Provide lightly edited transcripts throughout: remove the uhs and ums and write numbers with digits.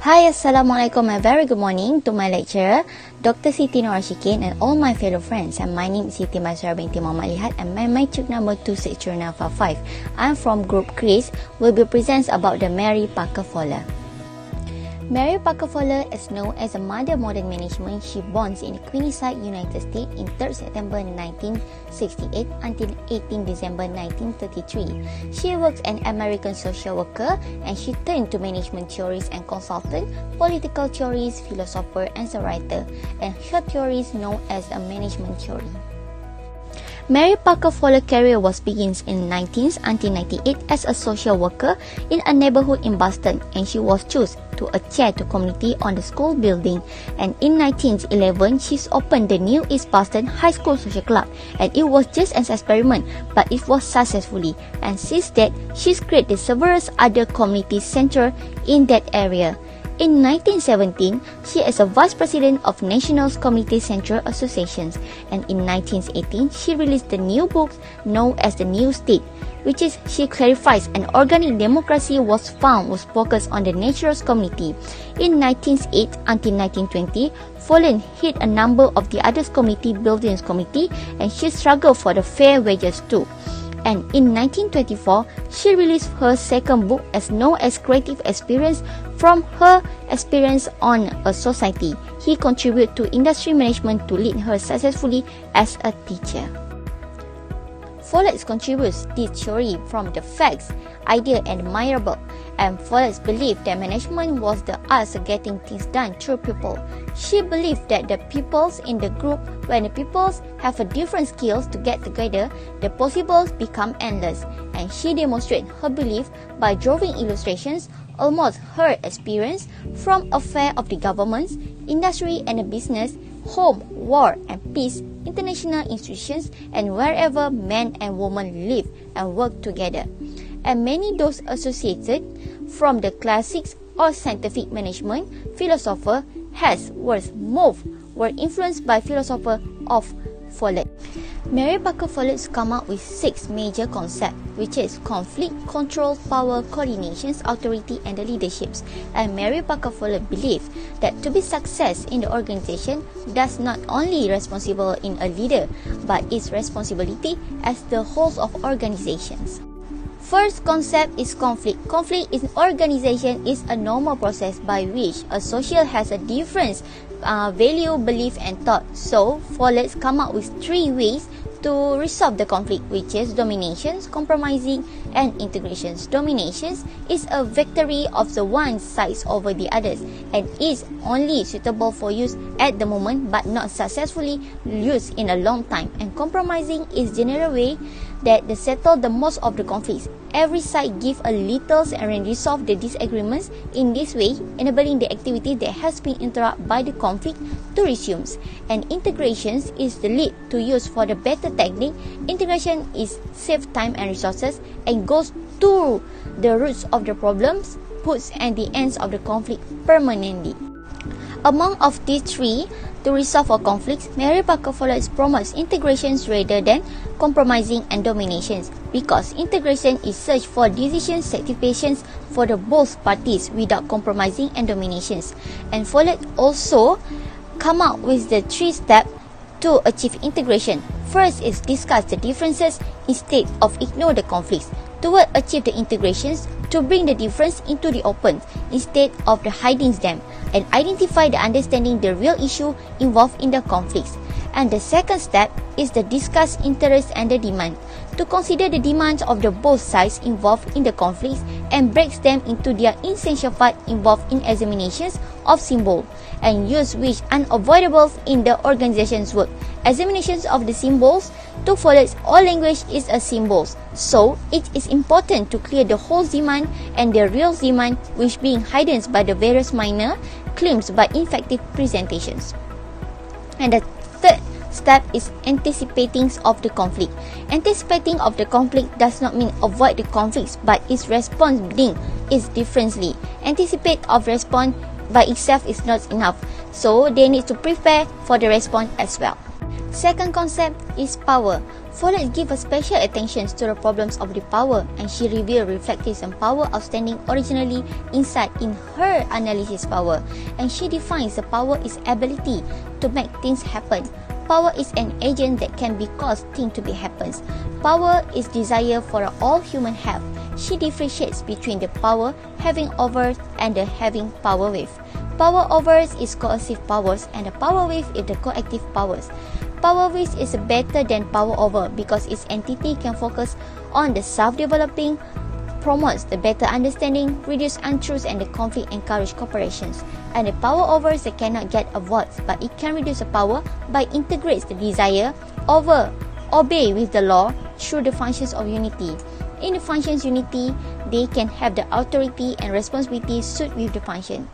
Hi, Assalamualaikum and very good morning to my lecturer, Dr. Siti Nur Ashikin and all my fellow friends. And my name is Siti Masyarah binti Muhammad Lihat and my matric number 260955. I'm from Group Chris, will be presents about the Mary Parker FOLLETT. Mary Parker FOLLETT is known as a mother modern management. She born in Queensland, United States in 3rd September 1968 until 18 December 1933. She works as an American social worker and she turned to management theories and consultant, political theories, philosopher and a writer, and her theories known as a management theory. Mary Parker FOLLETT's career was begins in 1998 as a social worker in a neighborhood in Boston, and she was chosen to a chair to community on the school building. And in 1911, she opened the new East Boston High School Social Club, and it was just an experiment, but it was successfully. And since that, she's created several other community centers in that area. In 1917, she is a vice president of National Community Central Associations, and in 1918, she released the new book known as The New State, which is she clarifies an organic democracy was focused on the natural community. In 1908 until 1920, FOLLETT hit a number of the other community buildings committee, and she struggled for the fair wages too. And in 1924, she released her second book as known as Creative Experience from her experience on a society. He contributed to industry management to lead her successfully as a teacher. FOLLETT contributes this theory from the facts, idea and admirable, and FOLLETT believed that management was the art of getting things done through people. She believed that the peoples in the group, when the peoples have a different skills to get together, the possibles become endless, and she demonstrated her belief by drawing illustrations, almost her experience from affairs of the governments, industry and the business, home, war and peace, international institutions, and wherever men and women live and work together. And many those associated from the classics or scientific management philosopher were influenced by philosopher of FOLLETT. Mary Parker FOLLETT come up with 6 major concepts, which is conflict, control, power, coordinations, authority, and the leaderships. And Mary Parker FOLLETT believed that to be success in the organization does not only responsible in a leader, but its responsibility as the whole of organizations. First concept is conflict. Conflict in organization is a normal process by which a social has a different value, belief and thought. So, FOLLETT come up with 3 ways to resolve the conflict, which is dominations, compromising and integrations. Dominations is a victory of the one side over the others and is only suitable for use at the moment but not successfully used in a long time. And compromising is general way that they settle the most of the conflicts. Every side give a little and resolve the disagreements in this way, enabling the activity that has been interrupted by the conflict to resume. And integrations is the lead to use for the better technique. Integration is save time and resources and goes to the roots of the problems, puts at the ends of the conflict permanently. Among of these 3, to resolve a conflict, Mary Parker FOLLETT promotes integrations rather than compromising and dominations, because integration is search for decision satisfactions for the both parties without compromising and dominations. And FOLLETT also come up with the 3 steps to achieve integration. First is discuss the differences instead of ignore the conflicts. Toward achieve the integrations, to bring the difference into the open instead of the hiding them, and identify the understanding the real issue involved in the conflicts. And the second step is the discuss interest and the demand, to consider the demands of the both sides involved in the conflicts and breaks them into their essential part involved in examinations of symbol and use which unavoidable in the organization's work. Examinations of the symbols to follow all language is a symbols, so it is important to clear the whole demand and the real demand which being hidden by the various minor claims by effective presentations. And the third step is anticipating of the conflict. Anticipating of the conflict does not mean avoid the conflicts, but its responding is differently. Anticipate of response by itself is not enough, so they need to prepare for the response as well. Second concept is power. Follett gives a special attention to the problems of the power, and she revealed reflective and power outstanding originally inside in her analysis power, and she defines the power is ability to make things happen. Power is an agent that can be caused things to be happens. Power is desire for all human have. She differentiates between the power having over and the having power with. Power over is coercive powers, and the power with is the coactive powers. Power with is better than power over because its entity can focus on the self-developing, promotes the better understanding, reduce untruths and the conflict, encourage cooperations. And the power over is that cannot get a vote, but it can reduce the power by integrates the desire over obey with the law through the functions of unity. In the functions unity, they can have the authority and responsibility suit with the function.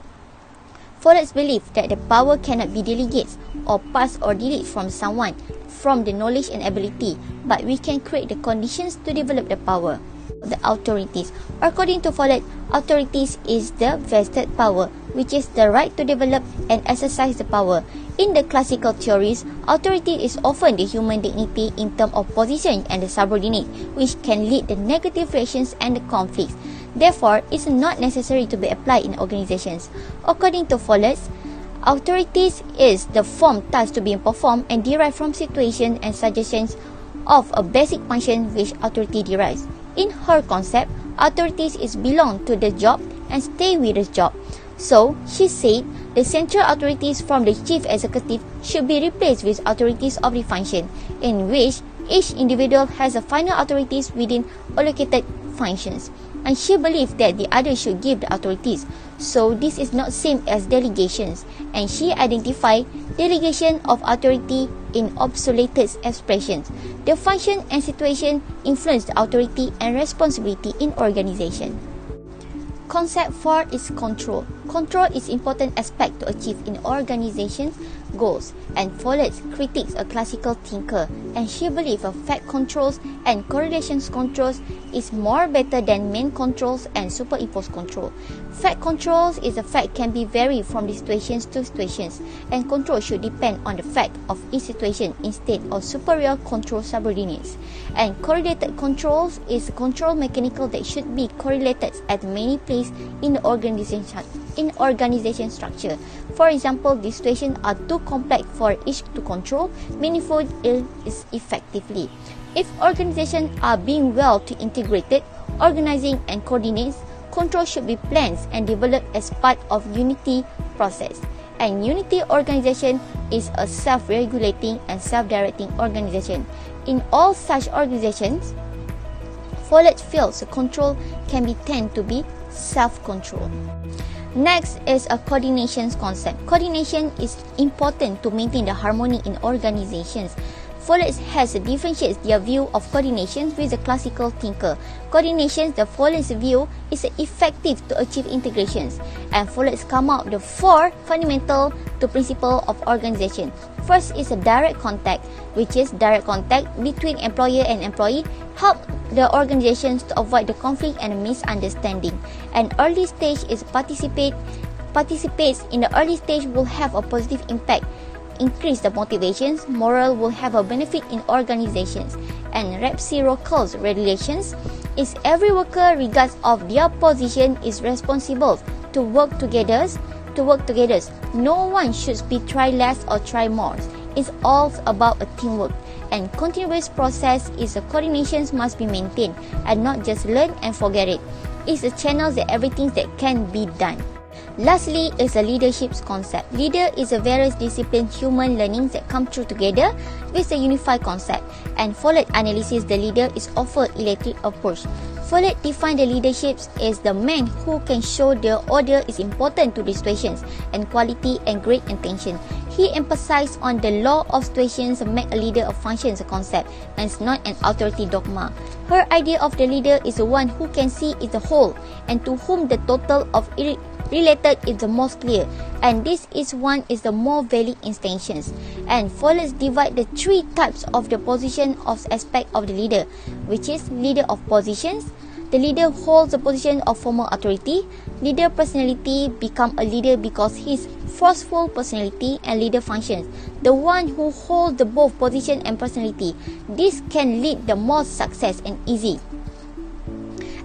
Follett's belief that the power cannot be delegated or passed or deleted from someone from the knowledge and ability, but we can create the conditions to develop the power. The authorities. According to Follett, authorities is the vested power, which is the right to develop and exercise the power. In the classical theories, authority is often the human dignity in terms of position and the subordinate, which can lead to negative reactions and the conflicts. Therefore, it's not necessary to be applied in organizations. According to Follett, authorities is the form task to be performed and derived from situation and suggestions of a basic function which authority derives. In her concept, authorities is belong to the job and stay with the job. So, she said the central authorities from the chief executive should be replaced with authorities of the function, in which each individual has a final authorities within allocated functions. And she believed that the other should give the authorities. So this is not same as delegations, and she identified delegation of authority in obsoleted expressions. The function and situation influence the authority and responsibility in organization. Concept 4 is control. Control is important aspect to achieve in organizations goals, and Follett critiques a classical thinker, and she believes fact controls and correlations controls is more better than main controls and superimposed control. Fact controls is a fact can be vary from the situations to situations, and control should depend on the fact of each situation instead of superior control subordinates. And correlated controls is a control mechanical that should be correlated at many places in the organization structure. For example, the situations are too complex for each to control meaningful is effectively. If organizations are being well to integrated, organizing and coordinates, control should be planned and developed as part of unity process. And unity organization is a self-regulating and self-directing organization. In all such organizations, Follett feels the control can be tend to be self-control. Next is a coordination concept. Coordination is important to maintain the harmony in organizations. Follett has differentiates their view of coordination with the classical thinker. Coordination, the Follett's view, is effective to achieve integrations, and Follett's come out the 4 fundamental to principle of organization. First is a direct contact, which is direct contact between employer and employee help the organizations to avoid the conflict and misunderstanding. An early stage is participates in the early stage will have a positive impact, increase the motivations, morale will have a benefit in organizations. And reciprocal relations is every worker regardless of their position is responsible to work together. No one should be try less or try more. It's all about a teamwork. And continuous process is a coordinations must be maintained and not just learn and forget it. It's a channel that everything that can be done. Lastly is a leadership's concept. Leader is a various discipline human learnings that come through together with a unified concept, and Follett analysis the leader is offered electric approach. Follett defined the leaderships as the man who can show the order is important to the situations and quality and great intention. He emphasized on the law of situations make a leader of functions a concept and it's not an authority dogma. Her idea of the leader is the one who can see it the whole and to whom the total of related is the most clear, and this is one is the more valid instances. And Follett divide the 3 types of the position of aspect of the leader, which is leader of positions, The leader holds a position of formal authority. Leader personality become a leader because his forceful personality and leader functions. The one who holds the both position and personality. This can lead the most success and easy.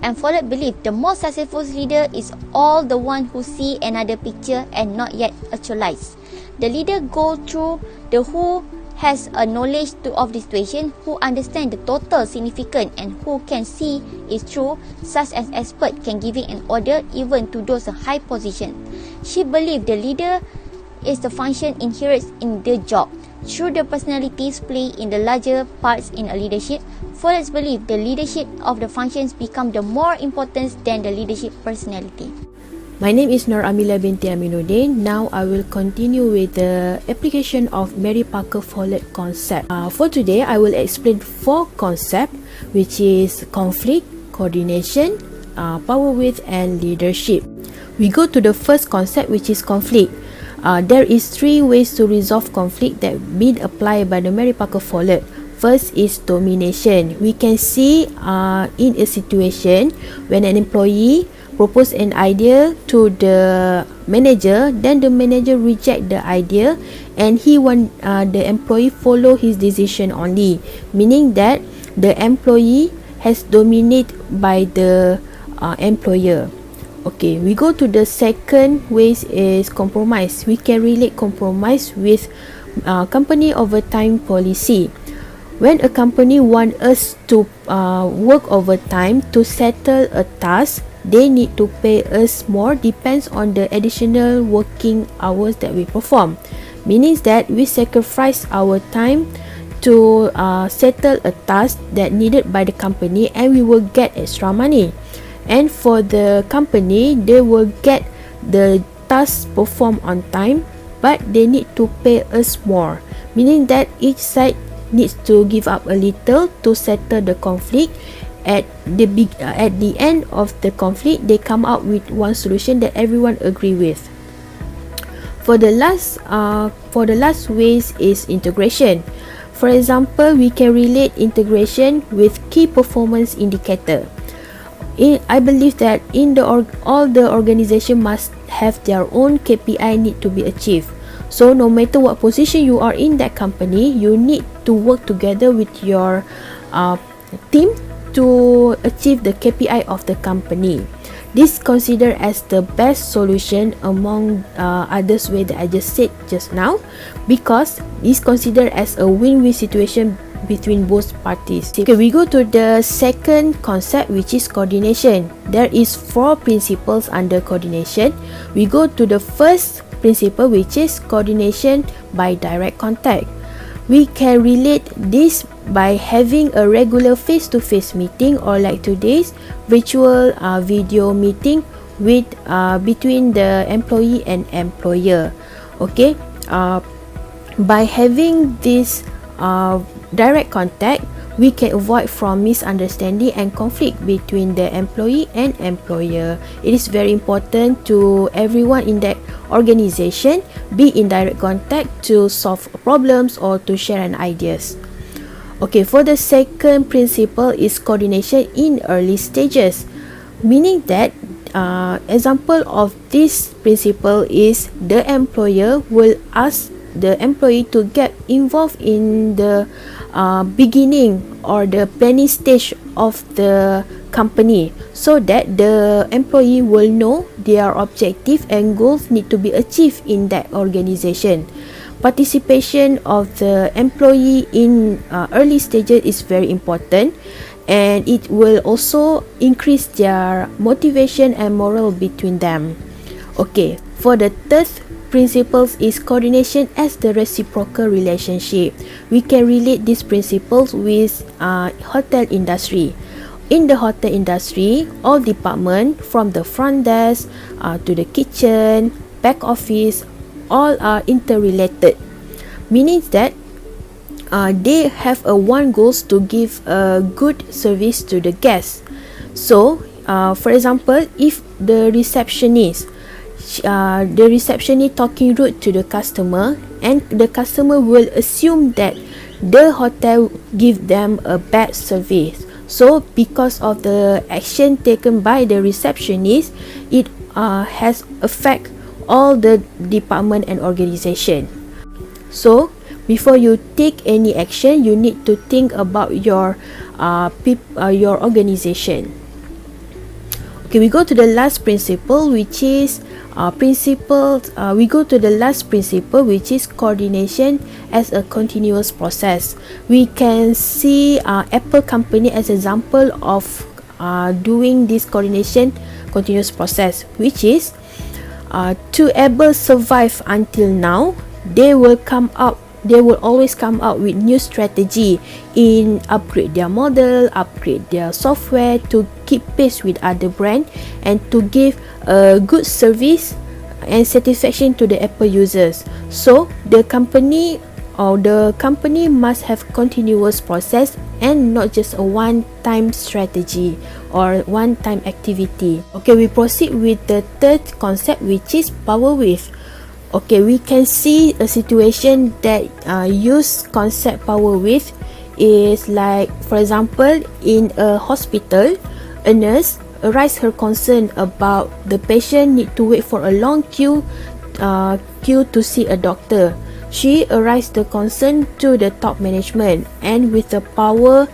And FOLLETT believe the most successful leader is all the one who see another picture and not yet actualize. The leader go through the who has a knowledge of the situation, who understand the total significance and who can see is true, such as expert can giving an order even to those in high position. She believe the leader is the function inherent in the job. Through the personalities play in the larger parts in a leadership, FOLLETT believe the leadership of the functions become the more important than the leadership personality. My name is Nur Amila binti Aminuddin. Now I will continue with the application of Mary Parker FOLLETT concept. For today, I will explain 4 concepts, which is conflict, coordination, power width, and leadership. We go to the first concept, which is conflict. There is 3 ways to resolve conflict that been applied by the Mary Parker FOLLETT. First is domination. We can see in a situation when an employee propose an idea to the manager, then the manager reject the idea and he want the employee follow his decision only, meaning that the employee has dominated by the employer. Okay, we go to the second ways is compromise. We can relate compromise with company overtime policy. When a company want us to work overtime to settle a task, they need to pay us more, depends on the additional working hours that we perform. Meaning that we sacrifice our time to settle a task that needed by the company and we will get extra money. And for the company, they will get the task performed on time, but they need to pay us more. Meaning that each side needs to give up a little to settle the conflict. At the end of the conflict, they come up with one solution that everyone agree with. For the last ways is integration. For example, we can relate integration with key performance indicator. I believe that all the organization must have their own KPI need to be achieved. So no matter what position you are in that company, you need to work together with your team to achieve the KPI of the company. This considered as the best solution among others way that I just said just now, because it's considered as a win-win situation between both parties. Okay, we go to the second concept, which is coordination. There is 4 principles under coordination. We go to the first principle, which is coordination by direct contact. We can relate this by having a regular face-to-face meeting, or like today's virtual video meeting with between the employee and employer. Okay, by having this direct contact, we can avoid from misunderstanding and conflict between the employee and employer. It is very important to everyone in that organization be in direct contact to solve problems or to share an ideas. Okay, for the second principle is coordination in early stages, meaning that example of this principle is the employer will ask the employee to get involved in the beginning or the planning stage of the company, so that the employee will know their objective and goals need to be achieved in that organization. Participation of the employee in early stages is very important, and it will also increase their motivation and morale between them. Okay, for the third principles is coordination as the reciprocal relationship. We can relate these principles with hotel industry. In the hotel industry, all departments from the front desk to the kitchen, back office, all are interrelated. Meaning that they have a one goal to give a good service to the guests. So, for example, if the receptionist talking rude to the customer, and the customer will assume that the hotel give them a bad service. So because of the action taken by the receptionist, it has affect all the department and organization. So before you take any action, you need to think about your organization. Okay, we go to the last principle, which is we go to the last principle, which is coordination as a continuous process. We can see Apple company as example of doing this coordination continuous process, which is to able survive until now, they will always come out with new strategy in upgrade their model, upgrade their software to keep pace with other brand and to give a good service and satisfaction to the Apple users. So the company must have continuous process and not just a one-time strategy or one-time activity. Okay, we proceed with the third concept, which is power wave. Okay, we can see a situation that use concept power wave is like, for example, in a hospital, a nurse raise her concern about the patient need to wait for a long queue to see a doctor. She raised the concern to the top management, and with the power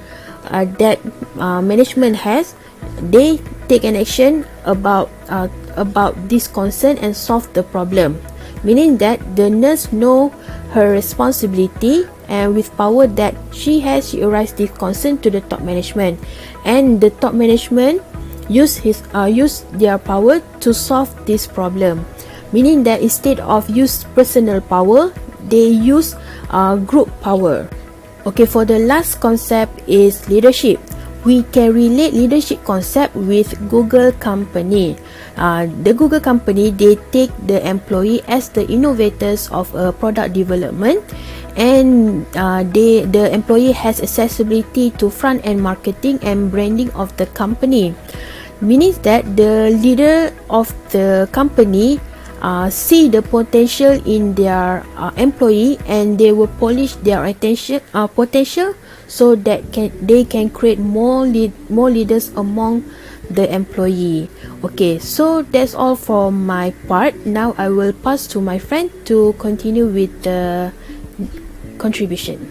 that management has, they take an action about this concern and solve the problem. Meaning that the nurse know her responsibility, and with power that she has, she raised this concern to the top management, and the top management use their power to solve this problem. Meaning that instead of use personal power, they use group power. Okay, for the last concept is leadership. We can relate leadership concept with Google company. The Google company, they take the employee as the innovators of a product development, and the employee has accessibility to front end marketing and branding of the company. Meaning that the leader of the company see the potential in their employee, and they will polish their potential so that they can create more leaders among the employee. Okay, so that's all for my part. Now I will pass to my friend to continue with the contribution.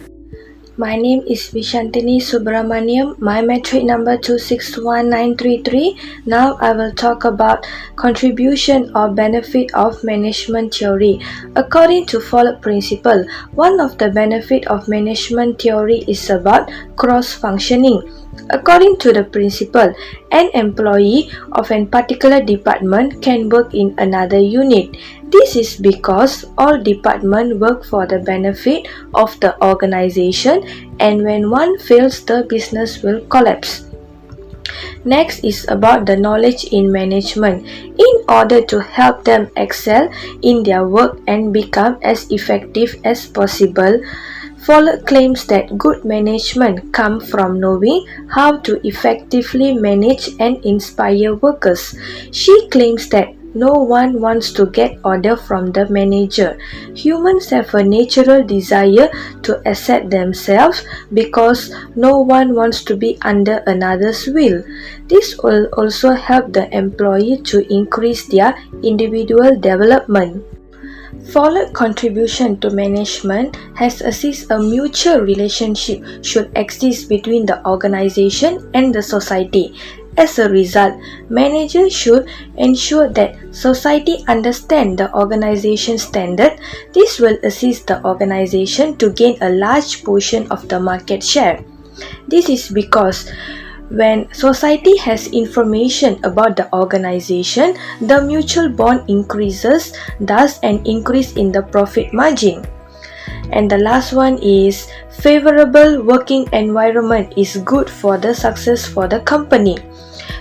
My name is Vishantini Subramaniam. My metric number 261933. Now I will talk about contribution or benefit of management theory. According to FOLLETT principle, one of the benefit of management theory is about cross-functioning. According to the principle, an employee of a particular department can work in another unit. This is because all departments work for the benefit of the organization, and when one fails, the business will collapse. Next is about the knowledge in management. In order to help them excel in their work and become as effective as possible, FOLLETT claims that good management comes from knowing how to effectively manage and inspire workers. She claims that no one wants to get order from the manager. Humans have a natural desire to assert themselves because no one wants to be under another's will. This will also help the employee to increase their individual development. FOLLETT contribution to management has assisted a mutual relationship should exist between the organization and the society. As a result, managers should ensure that society understand the organization's standard. This will assist the organization to gain a large portion of the market share. This is because when society has information about the organization, the mutual bond increases, thus an increase in the profit margin. And the last one is favorable working environment is good for the success for the company.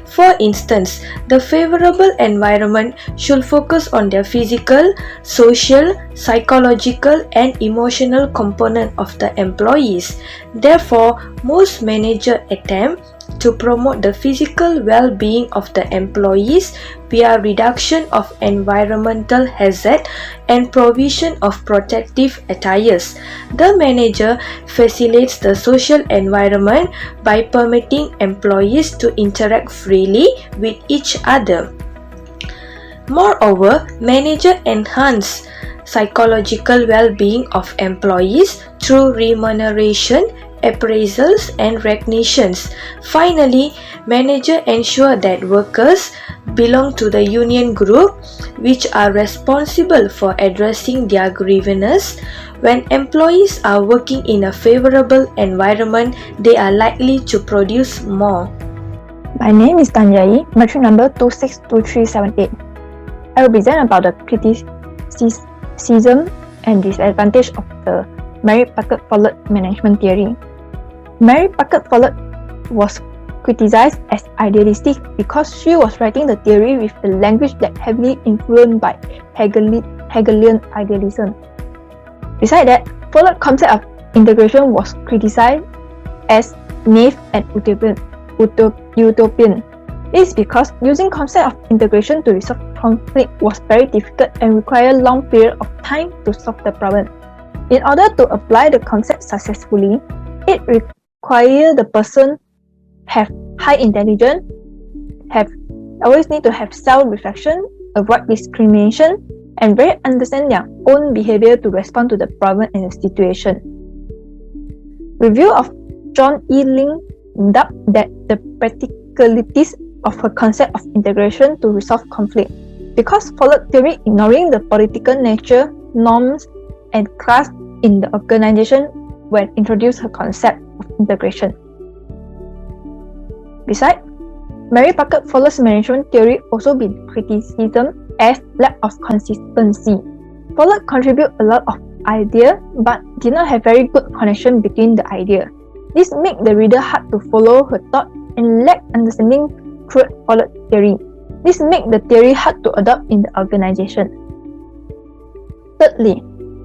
For instance, the favorable environment should focus on their physical, social, psychological, and emotional component of the employees. Therefore, most managers attempt to promote the physical well-being of the employees via reduction of environmental hazard and provision of protective attires. The manager facilitates the social environment by permitting employees to interact freely with each other. Moreover, manager enhance psychological well-being of employees through remuneration, appraisals and recognitions. Finally, manager ensure that workers belong to the union group which are responsible for addressing their grievances. When employees are working in a favorable environment, they are likely to produce more. My name is Tanjai, metric number 262378. I will present about the criticism and disadvantage of the Mary-Packard-Follett management theory. Mary-Packard-Follett was criticized as idealistic because she was writing the theory with a language that heavily influenced by Hegelian idealism. Besides that, Follett's concept of integration was criticized as naive and utopian. This is because using concept of integration to resolve conflict was very difficult and required long period of time to solve the problem. In order to apply the concept successfully, it requires the person have high intelligence, always need to have self-reflection, avoid discrimination, and very understand their own behavior to respond to the problem and the situation. Review of John E. Ling doubt that the practicalities of her concept of integration to resolve conflict, because Follett theory ignoring the political nature, norms, and class in the organization when introduced her concept of integration. Besides, Mary-Packard-Follett's management theory also been criticized as lack of consistency. Follett contributed a lot of idea but did not have very good connection between the idea. This made the reader hard to follow her thought and lack understanding through Follett theory. This made the theory hard to adopt in the organization. Thirdly,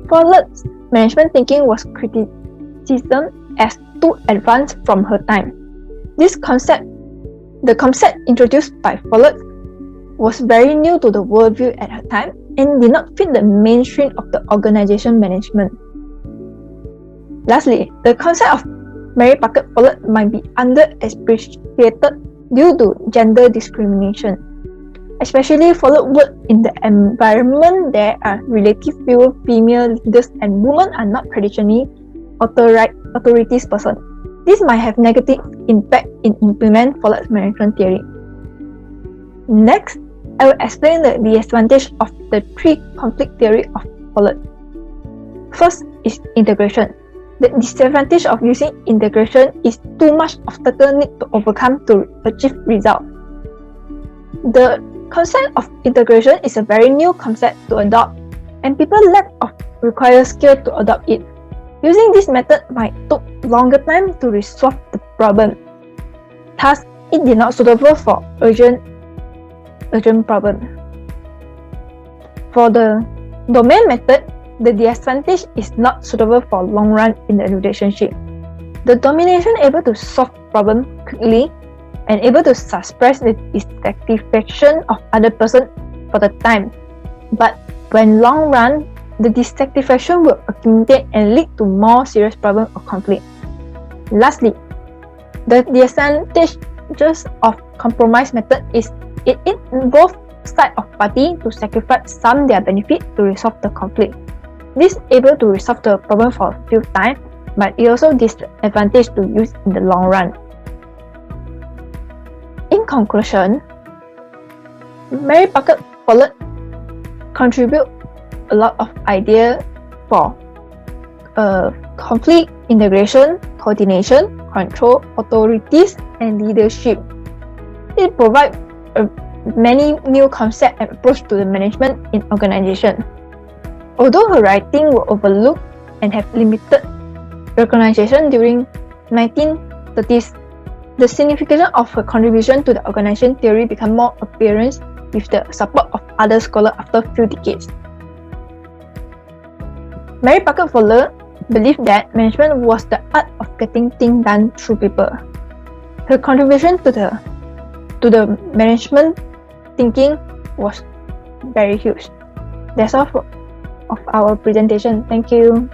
Follett's management thinking was criticized as too advanced from her time. The concept introduced by Follett was very new to the worldview at her time and did not fit the mainstream of the organization management. Lastly, the concept of Mary-Packard-Follett might be underappreciated due to gender discrimination. Especially Follett worked in the environment there are relatively fewer female leaders and women are not traditionally authorities person. This might have negative impact in implement Follett's management theory. Next, I will explain the disadvantage of the three-conflict theory of Follett. First is integration. The disadvantage of using integration is too much obstacle need to overcome to achieve result. The concept of integration is a very new concept to adopt, and people lack of required skill to adopt it. Using this method might take longer time to resolve the problem. Thus, it is not suitable for urgent problem. For the domain method, the disadvantage is not suitable for long run in the relationship. The domination able to solve problem quickly and able to suppress the dissatisfaction of other person for the time. But when long run, the dissatisfaction will accumulate and lead to more serious problem or conflict. Lastly, the disadvantages of compromise method is it involves side of party to sacrifice some their benefit to resolve the conflict. This is able to resolve the problem for a few times, but it also disadvantage to use in the long run. In conclusion, Mary-Packard-Follett contribute a lot of ideas for conflict, integration, coordination, control, authorities, and leadership. It provides many new concepts and approach to the management in organization. Although her writing were overlooked and have limited recognition during 1930s, the significance of her contribution to the organization theory became more apparent with the support of other scholars after a few decades. Mary-Packard-Follett believed that management was the art of getting things done through people. her contribution to the management thinking was very huge. That's all of our presentation. Thank you.